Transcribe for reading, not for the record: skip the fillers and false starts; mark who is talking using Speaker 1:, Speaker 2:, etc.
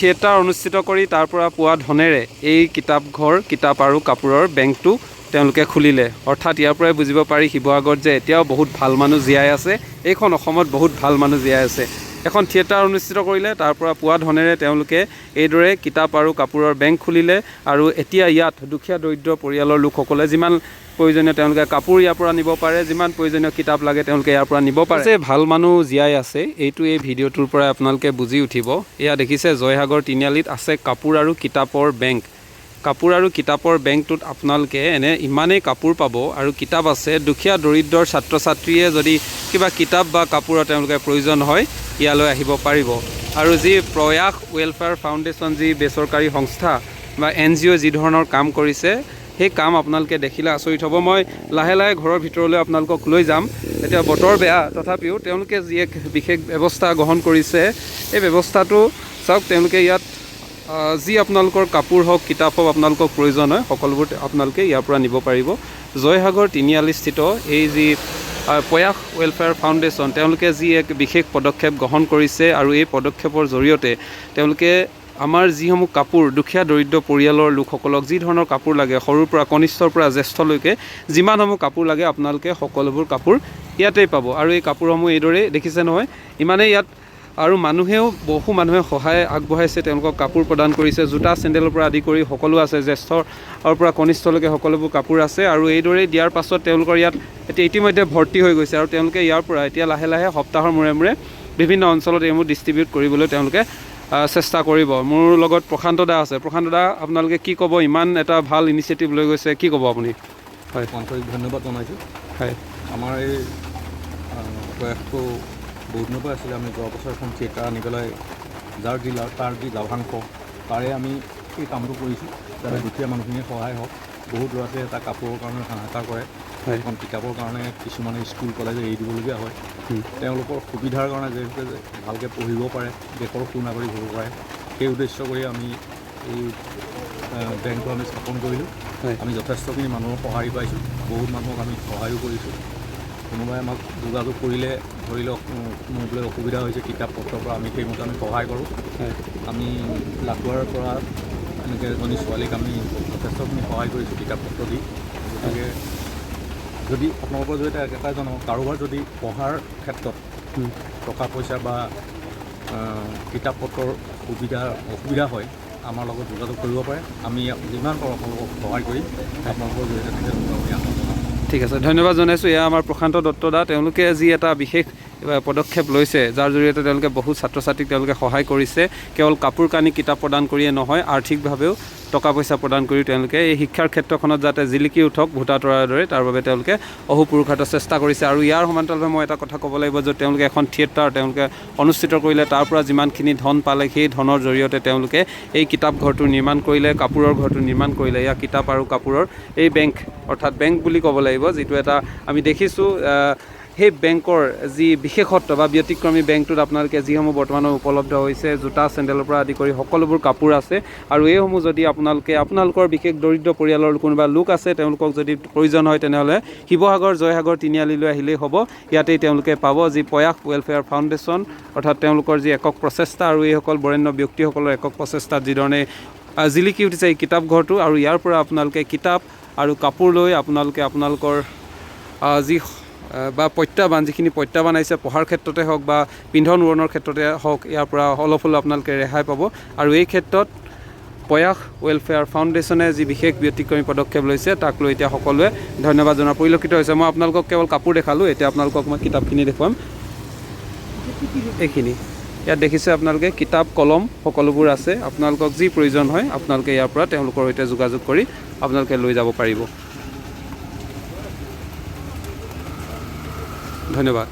Speaker 1: Theatre অনুষ্ঠিত কৰি তাৰ পৰা পোৱা ধনেৰে এই কিতাপঘৰ কিতাপ আৰু কাপোৰৰ বেংকটো তেওঁলোকে খুলিলে। অৰ্থাৎ ইয়াৰ পৰাই বুজিব পাৰি শিৱসাগৰত যে এতিয়াও বহুত ভাল মানুহ জীয়াই আছে, এইখন অসমত বহুত ভাল মানুহ জীয়াই আছে। এখন থিয়েটাৰ অনুষ্ঠিত কৰিলে, তাৰ পৰা পোৱা ধনেৰে তেওঁলোকে এইদৰে কিতাপ আৰু কাপোৰৰ বেংক খুলিলে। আৰু এতিয়া ইয়াত দুখীয়া দৰিদ্ৰ পৰিয়ালৰ লোকসকলে যিমান প্ৰয়োজনীয় তেওঁলোকে কাপোৰ ইয়াৰ পৰা নিব পাৰে, যিমান প্ৰয়োজনীয় কিতাপ লাগে তেওঁলোকে ইয়াৰ পৰা নিব পাৰে। যে ভাল মানুহ জীয়াই আছে এইটো এই ভিডিঅ'টোৰ পৰাই আপোনালোকে বুজি উঠিব। এয়া দেখিছে জয়সাগৰ তিনিআলিত আছে কাপোৰ আৰু কিতাপৰ বেংক। কাপোৰ আৰু কিতাপৰ বেংকটোত আপোনালোকে এনে ইমানেই কাপোৰ পাব আৰু কিতাপ আছে। দুখীয়া দৰিদ্ৰৰ ছাত্ৰ ছাত্ৰীয়ে যদি কিবা কিতাপ বা কাপোৰৰ তেওঁলোকে প্ৰয়োজন হয় ইয়ালৈ আহিব পাৰিব। আৰু যি প্ৰয়াস ৱেলফেয়াৰ ফাউণ্ডেশ্যন যি বেচৰকাৰী সংস্থা বা NGO যি ধৰণৰ কাম কৰিছে সেই কাম আপোনালোকে দেখিলে আচৰিত হ'ব। মই লাহে লাহে ঘৰৰ ভিতৰলৈ আপোনালোকক লৈ যাম। এতিয়া বতৰ বেয়া, তথাপিও তেওঁলোকে যি এক বিশেষ ব্যৱস্থা গ্ৰহণ কৰিছে এই ব্যৱস্থাটো চাওক। তেওঁলোকে ইয়াত যি আপোনালোকৰ কাপোৰ হওক কিতাপ হওক আপোনালোকক প্ৰয়োজন হয় সকলোবোৰ আপোনালোকে ইয়াৰ পৰা নিব পাৰিব। জয়সাগৰ তিনিআলিস্থিত এই যি প্ৰয়াস ৱেলফেয়াৰ ফাউণ্ডেশ্যন তেওঁলোকে যি এক বিশেষ পদক্ষেপ গ্ৰহণ কৰিছে আৰু এই পদক্ষেপৰ জৰিয়তে তেওঁলোকে আমাৰ যিসমূহ কাপোৰ দুখীয়া দৰিদ্ৰ পৰিয়ালৰ লোকসকলক যি ধৰণৰ কাপোৰ লাগে, সৰুৰ পৰা কনিষ্ঠৰ পৰা জ্যেষ্ঠলৈকে যিমানসমূহ কাপোৰ লাগে আপোনালোকে সকলোবোৰ কাপোৰ ইয়াতেই পাব। আৰু এই কাপোৰসমূহ এইদৰে দেখিছে নহয়, ইমানেই ইয়াত আৰু বহু মানুহে সহায় আগবঢ়াইছে, তেওঁলোকক কাপোৰ প্ৰদান কৰিছে। জোতা চেণ্ডেলৰ পৰা আদি কৰি সকলো আছে, জ্যেষ্ঠৰ পৰা কনিষ্ঠলৈকে সকলোবোৰ কাপোৰ আছে। আৰু এইদৰে দিয়াৰ পাছত তেওঁলোকৰ ইয়াত এতিয়া ইতিমধ্যে ভৰ্তি হৈ গৈছে আৰু তেওঁলোকে ইয়াৰ পৰা এতিয়া লাহে লাহে সপ্তাহৰ মূৰে মূৰে বিভিন্ন অঞ্চলত এইবোৰ ডিষ্ট্ৰিবিউট কৰিবলৈ তেওঁলোকে চেষ্টা কৰিব। মোৰ লগত প্ৰশান্ত দা আছে। প্ৰশান্ত দা, আপোনালোকে কি ক'ব? ইমান এটা ভাল ইনিচিয়েটিভ লৈ গৈছে, কি ক'ব আপুনি?
Speaker 2: হয়, আন্তৰিক ধন্যবাদ জনাইছোঁ।
Speaker 1: হয়,
Speaker 2: আমাৰ এই প্ৰয়াসটো বহুত দিনৰ পৰা আছিলে। আমি যোৱা বছৰ এখন থিয়েটাৰ আনি পেলাই যাৰ জিলাৰ তাৰ যি লাভাংশ তাৰে আমি এই কামটো কৰিছোঁ, যাতে দুখীয়া মানুহখিনিৰ সহায় হওক। বহুত ল'ৰা ছোৱালীয়ে এটা কাপোৰৰ কাৰণে হাহাকাৰ কৰে, এখন কিতাপৰ কাৰণে কিছুমানে স্কুল কলেজ এৰি দিবলগীয়া হয়। তেওঁলোকৰ সুবিধাৰ কাৰণে যিহেতু ভালকৈ পঢ়িব পাৰে, দেশৰ সুনাগৰিক হ'ব পাৰে, সেই উদ্দেশ্য কৰি আমি এই বেংকটো আমি স্থাপন কৰিলোঁ। আমি যথেষ্টখিনি মানুহৰ সঁহাৰি পাইছোঁ, বহুত মানুহক আমি সহায়ো কৰিছোঁ। কোনোবাই আমাক যোগাযোগ কৰিলে, ধৰি লওক মোৰ বোলে অসুবিধা হৈছে কিতাপ পত্ৰৰ পৰা, আমি সেইমতে আমি সহায় কৰোঁ। আমি লাখুৱাৰ পৰা এনেকৈ এজনী ছোৱালীক আমি যথেষ্টখিনি সহায় কৰিছোঁ কিতাপ পত্ৰ দি। গতিকে যদি আপোনালোকৰ জৰিয়তে একেটাই জনাওঁ, কাৰোবাৰ যদি পঢ়াৰ ক্ষেত্ৰত টকা পইচা বা কিতাপ পত্ৰৰ অসুবিধা হয় আমাৰ লগত যোগাযোগ কৰিব পাৰে। আমি যিমান পাৰোঁ আপোনালোকক সহায় কৰিম। আপোনালোকৰ জৰিয়তে
Speaker 1: ঠিক আছে, ধন্যবাদ জনাইছোঁ। এয়া আমাৰ প্ৰশান্ত দত্ত দা। তেওঁলোকে যি এটা বিশেষ পদক্ষেপ লৈছে, যাৰ জৰিয়তে তেওঁলোকে বহুত ছাত্ৰ ছাত্ৰীক তেওঁলোকে সহায় কৰিছে। কেৱল কাপোৰ কানি কিতাপ প্ৰদান কৰিয়ে নহয়, আৰ্থিকভাৱেও টকা পইচা প্ৰদান কৰি তেওঁলোকে এই শিক্ষাৰ ক্ষেত্ৰখনত যাতে জিলিকি উঠক ভোটা তৰাৰ দৰে, তাৰ বাবে তেওঁলোকে অহোপুৰুষাৰ্থ চেষ্টা কৰিছে। আৰু ইয়াৰ সমান্তৰালভাৱে মই এটা কথা ক'ব লাগিব যে তেওঁলোকে এখন থিয়েটাৰ তেওঁলোকে অনুষ্ঠিত কৰিলে, তাৰ পৰা যিমানখিনি ধন পালে সেই ধনৰ জৰিয়তে তেওঁলোকে এই কিতাপ ঘৰটো নিৰ্মাণ কৰিলে, কাপোৰৰ ঘৰটো নিৰ্মাণ কৰিলে। ইয়াৰ কিতাপ আৰু কাপোৰৰ এই বেংক, অৰ্থাৎ বেংক বুলি ক'ব লাগিব, যিটো এটা আমি দেখিছোঁ। সেই বেংকৰ যি বিশেষত্ব বা ব্যতিক্ৰমী বেংকটোত আপোনালোকে যিসমূহ বৰ্তমানৰ উপলব্ধ হৈছে, জোতা চেণ্ডেলৰ পৰা আদি কৰি সকলোবোৰ কাপোৰ আছে। আৰু এইসমূহ যদি আপোনালোকৰ বিশেষ দৰিদ্ৰ পৰিয়ালৰ কোনোবা লোক আছে, তেওঁলোকক যদি প্ৰয়োজন হয় তেনেহ'লে শিৱসাগৰ জয়সাগৰ তিনিআলিলৈ আহিলেই হ'ব। ইয়াতেই তেওঁলোকে পাব যি প্ৰয়াস ৱেলফেয়াৰ ফাউণ্ডেশ্যন, অৰ্থাৎ তেওঁলোকৰ যি একক প্ৰচেষ্টা আৰু এইসকল বৰেণ্য ব্যক্তিসকলৰ একক প্ৰচেষ্টাত যিধৰণে জিলিকি উঠিছে এই কিতাপ ঘৰটো। আৰু ইয়াৰ পৰা আপোনালোকে কিতাপ আৰু কাপোৰ লৈ আপোনালোকৰ যি বা যিখিনি প্ৰত্যাহ্বান আহিছে পঢ়াৰ ক্ষেত্ৰতে হওক বা পিন্ধন উৰণৰ ক্ষেত্ৰতে হওক, ইয়াৰ পৰা অলপ হ'লেও আপোনালোকে ৰেহাই পাব। আৰু এই ক্ষেত্ৰত প্ৰয়াস ৱেলফেয়াৰ ফাউণ্ডেশ্যনে যি বিশেষ ব্যতিক্ৰমী পদক্ষেপ লৈছে তাক লৈ এতিয়া সকলোৱে ধন্যবাদ জনোৱা পৰিলক্ষিত হৈছে। মই আপোনালোকক কেৱল কাপোৰ দেখালোঁ, এতিয়া আপোনালোকক মই কিতাপখিনি দেখুৱাম। এইখিনি ইয়াত দেখিছে আপোনালোকে কিতাপ কলম সকলোবোৰ আছে। আপোনালোকক যি প্ৰয়োজন হয় আপোনালোকে ইয়াৰ পৰা তেওঁলোকৰ সৈতে যোগাযোগ কৰি আপোনালোকে লৈ যাব পাৰিব। ধন্যবাদ।